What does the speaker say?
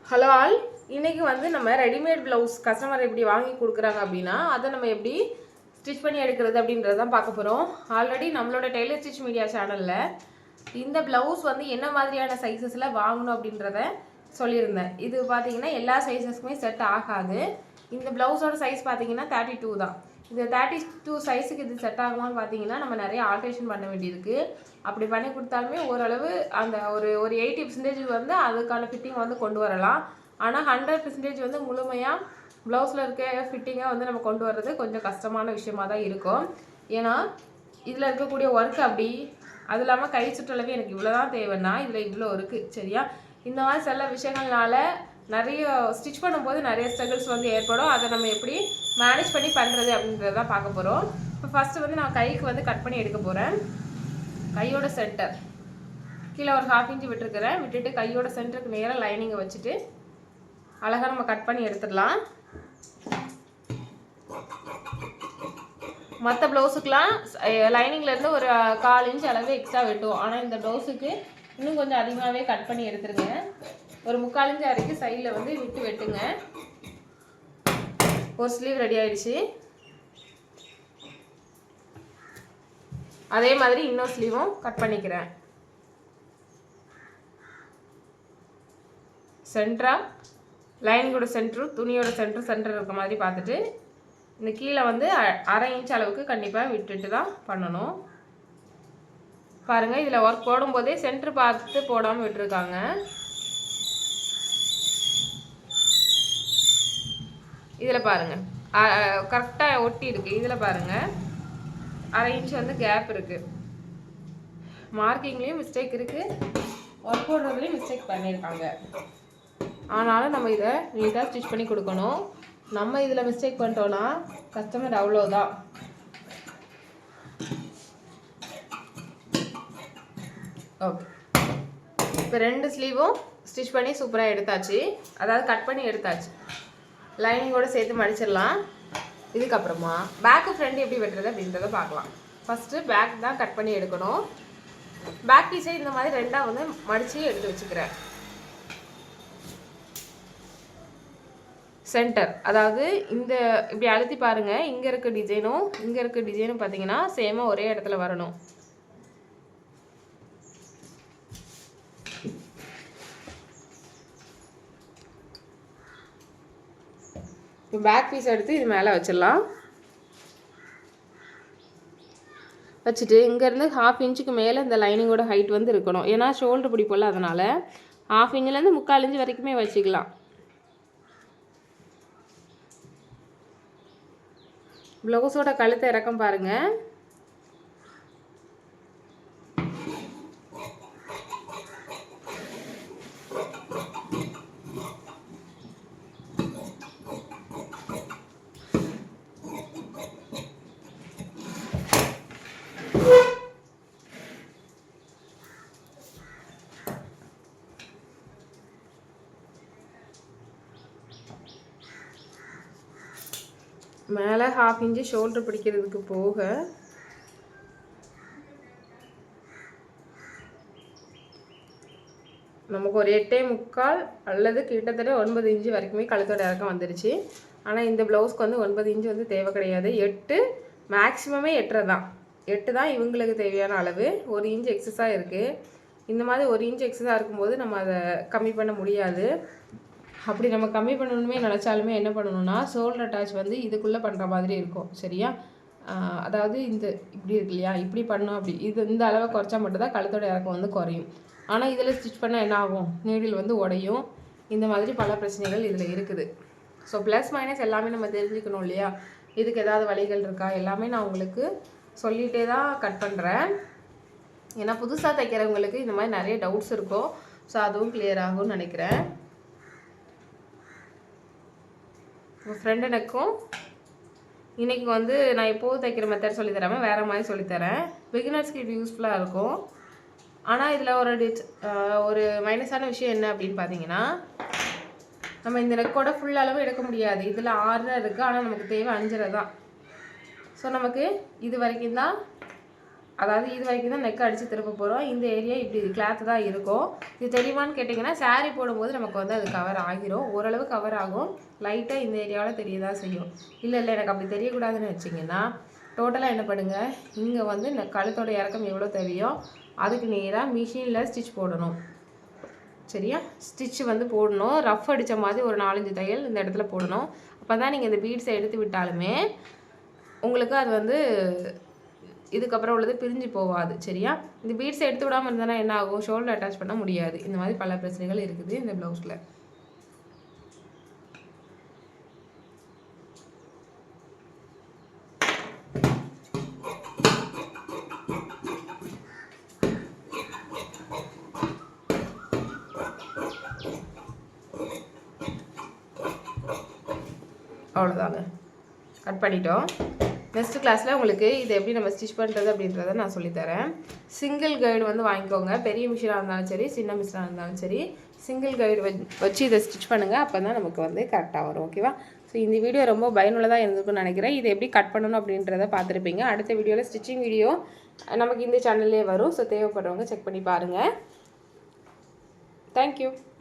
Hello all, இன்றைக்கி வந்து நம்ம ரெடிமேட் ப்ளவுஸ் கஸ்டமர் எப்படி வாங்கி கொடுக்குறாங்க அப்படின்னா அதை நம்ம எப்படி ஸ்டிச் பண்ணி எடுக்கிறது அப்படின்றது தான் பார்க்க போகிறோம். ஆல்ரெடி நம்மளோட டெய்லர் ஸ்டிச் மீடியா சேனலில் இந்த ப்ளவுஸ் வந்து என்ன மாதிரியான சைஸஸில் வாங்கணும் அப்படின்றத சொல்லியிருந்தேன். இது பார்த்தீங்கன்னா எல்லா சைஸஸ்க்குமே செட் ஆகாது. இந்த ப்ளவுஸோட சைஸ் பார்த்தீங்கன்னா 32 தான். இந்த 32 சைஸுக்கு இது செட் ஆகுமான்னு பார்த்தீங்கன்னா நம்ம நிறைய ஆல்ட்ரேஷன் பண்ண வேண்டியிருக்கு. அப்படி பண்ணி கொடுத்தாலுமே ஓரளவு அந்த ஒரு 80% வந்து அதுக்கான ஃபிட்டிங் வந்து கொண்டு வரலாம். ஆனால் 100% வந்து முழுமையாக ப்ளவுஸில் இருக்க ஃபிட்டிங்கை வந்து நம்ம கொண்டு வர்றது கொஞ்சம் கஷ்டமான விஷயமாக தான் இருக்கும். ஏன்னா இதில் இருக்கக்கூடிய ஒர்க் அப்படி, அது இல்லாமல் கை சுற்றளவு எனக்கு இவ்வளோ தான் தேவைன்னா இதில் இவ்வளோ இருக்குது. சரியா, இந்த மாதிரி சில விஷயங்கள்னால நிறைய ஸ்டிச் பண்ணும்போது நிறைய ஸ்ட்ரகிள்ஸ் வந்து ஏற்படும். அதை நம்ம எப்படி மேனேஜ் பண்ணி பண்ணுறது அப்படின்றத தான் பார்க்க போகிறோம். இப்போ ஃபஸ்ட்டு வந்து நான் கைக்கு வந்து கட் பண்ணி எடுக்க போகிறேன். கையோட சென்டர் கீழே ஒரு 1/2 இன்ச்சு விட்டுருக்கிறேன். விட்டுட்டு கையோட சென்டருக்கு நேராக லைனிங்கை வச்சுட்டு அழகாக நம்ம கட் பண்ணி எடுத்துடலாம். மற்ற ப்ளவுஸுக்கெலாம் லைனிங்லேருந்து ஒரு 1/4 இன்ச் அளவு எக்ஸ்ட்ரா வெட்டுவோம். ஆனால் இந்த ப்ளவுஸுக்கு இன்னும் கொஞ்சம் அதிகமாகவே கட் பண்ணி எடுத்துருங்க. ஒரு 3/4 இன்ச் வரைக்கும் சைடில் வந்து விட்டு வெட்டுங்க. ஒரு ஸ்லீவ் ரெடி ஆகிடுச்சு. அதே மாதிரி இன்னொரு ஸ்லீவும் கட் பண்ணிக்கிறேன். சென்டராக லைனிங்கோட சென்டரும் துணியோட சென்டர் இருக்க மாதிரி பார்த்துட்டு இந்த கீழே வந்து 1/2 இன்ச் அளவுக்கு கண்டிப்பாக விட்டுட்டு தான் பண்ணணும். பாருங்கள், இதில் ஒர்க் போடும்போதே சென்டர் பார்த்து போடாமல் விட்டுருக்காங்க. இதில் பாருங்கள் கரெக்டாக ஒட்டி இருக்குது. இதில் பாருங்கள் 1/2 இன்ச் வந்து கேப் இருக்குது. மார்க்கிங்லேயும் மிஸ்டேக் இருக்குது, ஒர்க் போடுறதுலேயும் மிஸ்டேக் பண்ணியிருக்காங்க. ஆனாலும் நம்ம இதை நீட்டாக ஸ்டிச் பண்ணி கொடுக்கணும். நம்ம இதில் மிஸ்டேக் பண்ணிட்டோன்னா கஸ்டமர் அவ்வளோதான். ஓகே, இப்போ 2 ஸ்லீவும் ஸ்டிச் பண்ணி சூப்பராக எடுத்தாச்சு. அதாவது கட் பண்ணி எடுத்தாச்சு. லைனிங்கோடு சேர்த்து மடிச்சிடலாம். இதுக்கப்புறமா பேக்கு ஃப்ரண்ட் எப்படி வெட்டுறது அப்படின்றத பார்க்கலாம். ஃபஸ்ட்டு பேக் தான் கட் பண்ணி எடுக்கணும். பேக் பீஸை இந்த மாதிரி 2ஆக வந்து மடித்து எடுத்து வச்சுக்கிறேன். சென்டர், அதாவது இந்த இப்படி அழுத்தி பாருங்கள், இங்கே இருக்க டிசைனும் இங்கே இருக்க டிசைனும் பார்த்தீங்கன்னா சேமாக ஒரே இடத்துல வரணும். இப்போ பேக் பீஸ் எடுத்து இது மேலே வச்சிடலாம். வச்சுட்டு இங்கேருந்து 1/2 இன்ச்சுக்கு மேலே இந்த லைனிங்கோட ஹைட் வந்து இருக்கணும். ஏன்னா ஷோல்டர் பிடிப்போம்ல, அதனால் 1/2 இன்ச்லேருந்து 3/4 இன்ச் வரைக்குமே வச்சுக்கலாம். ப்ளவுஸோட கழுத்தை இறக்கம் பாருங்கள். மேலே 1/2 இன்ச்சு ஷோல்டர் பிடிக்கிறதுக்கு போக நமக்கு ஒரு 8.75 அல்லது கிட்டத்தட்ட 9 இன்ச்சு வரைக்குமே கழுத்தோட இறக்கம் வந்துடுச்சு. ஆனால் இந்த ப்ளவுஸ்க்கு வந்து 9 இன்ச்சு வந்து தேவை கிடையாது. 8 மேக்ஸிமமே 8.5 தான். 8 தான் இவங்களுக்கு தேவையான அளவு. 1 இன்ச் எக்ஸஸாக இருக்குது. இந்த மாதிரி 1 இன்ச் எக்ஸஸாக இருக்கும்போது நம்ம அதை கம்மி பண்ண முடியாது. அப்படி நம்ம கம்மி பண்ணணுமே நினச்சாலுமே என்ன பண்ணணும்னா ஷோல்டர் அட்டாச் வந்து இதுக்குள்ளே பண்ணுற மாதிரி இருக்கும். சரியா, அதாவது இந்த இப்படி இருக்கு இல்லையா, இப்படி பண்ணோம். அப்படி இந்த அளவை குறைச்சா மட்டும்தான் கழுத்தோட இறக்கம் வந்து குறையும். ஆனால் இதில் ஸ்டிச் பண்ணால் என்ன ஆகும், நீடில் வந்து உடையும். இந்த மாதிரி பல பிரச்சனைகள் இதில் இருக்குது. ஸோ ப்ளஸ் மைனஸ் எல்லாமே நம்ம தெரிஞ்சுக்கணும் இல்லையா. இதுக்கு ஏதாவது வழிகள் இருக்கா, எல்லாமே நான் உங்களுக்கு சொல்லிகிட்டே தான் கட் பண்ணுறேன். ஏன்னா புதுசாக தைக்கிறவங்களுக்கு இந்த மாதிரி நிறைய டவுட்ஸ் இருக்கும். ஸோ அதுவும் கிளியர் ஆகும்னு நினைக்கிறேன். உங்கள் ஃப்ரெண்டு எனக்கும் இன்றைக்கி வந்து நான் எப்போது தைக்கிற மெத்தட் சொல்லித்தராமல் வேறு மாதிரி சொல்லித்தரேன். பிகினர்ஸ்க்கு இது யூஸ்ஃபுல்லாக இருக்கும். ஆனால் இதில் ஒரு மைனஸான விஷயம் என்ன அப்படின்னு பார்த்தீங்கன்னா, நம்ம இந்த நெக்கோட ஃபுல் அளவு எடுக்க முடியாது. இதில் 6 இருக்குது, ஆனால் நமக்கு தேவை 5 தான். ஸோ நமக்கு இது வரைக்கும் தான் அதாவது இது வரைக்கும் தான் நெக் அடித்து திருப்ப போகிறோம். இந்த ஏரியா இப்படி கிளாத்து தான் இருக்கும். இது தெளிவான்னு கேட்டிங்கன்னா சாரீ போடும்போது நமக்கு வந்து அது கவர் ஆகிரும். ஓரளவு கவர் ஆகும். லைட்டாக இந்த ஏரியாவில் தெரியதான் செய்யும். இல்லை எனக்கு அப்படி தெரியக்கூடாதுன்னு வச்சிங்கன்னா டோட்டலாக என்ன பண்ணுங்கள், இங்கே வந்து கழுத்தோட இறக்கம் எவ்வளோ தேவையோ அதுக்கு நேராக மிஷினில் ஸ்டிச் போடணும். சரியா? ஸ்டிச் வந்து போடணும். ரஃப் அடித்த மாதிரி ஒரு 4-5 தையல் இந்த இடத்துல போடணும். அப்போ தான் நீங்கள் இந்த பீட்ஸை எடுத்து விட்டாலுமே உங்களுக்கு அது வந்து இதுக்கப்புறம் உள்ளது பிரிஞ்சு போகாது. சரியா? இந்த பீட்ஸை எடுத்து விடாமல் இருந்தால் என்ன ஆகும், ஷோல்டர் அட்டாச் பண்ண முடியாது. இந்த மாதிரி பல பிரச்சனைகள் இருக்குது இந்த ப்ளவுஸில். அவ்வளோதாங்க, கட் பண்ணிட்டோம். நெக்ஸ்ட் கிளாஸில் உங்களுக்கு இதை எப்படி நம்ம ஸ்டிச் பண்ணுறது அப்படின்றத நான் சொல்லித்தரேன். சிங்கிள் கைடு வந்து வாங்கிக்கோங்க. பெரிய மிஷினாக இருந்தாலும் சரி, சின்ன மிஷினாக இருந்தாலும் சரி, சிங்கிள் கைடு வச்சு இதை ஸ்டிச் பண்ணுங்கள். அப்போ தான் நமக்கு வந்து கரெக்டாக வரும். ஓகேவா? ஸோ இந்த வீடியோ ரொம்ப பயனுள்ளதாக இருந்திருக்குன்னு நினைக்கிறேன். இதை எப்படி கட் பண்ணணும் அப்படின்றத பார்த்துருப்பீங்க. அடுத்த வீடியோவில் ஸ்டிச்சிங் வீடியோ நமக்கு இந்த சேனல்லே வரும். ஸோ தேவைப்படுறவங்க செக் பண்ணி பாருங்கள். தேங்க்யூ.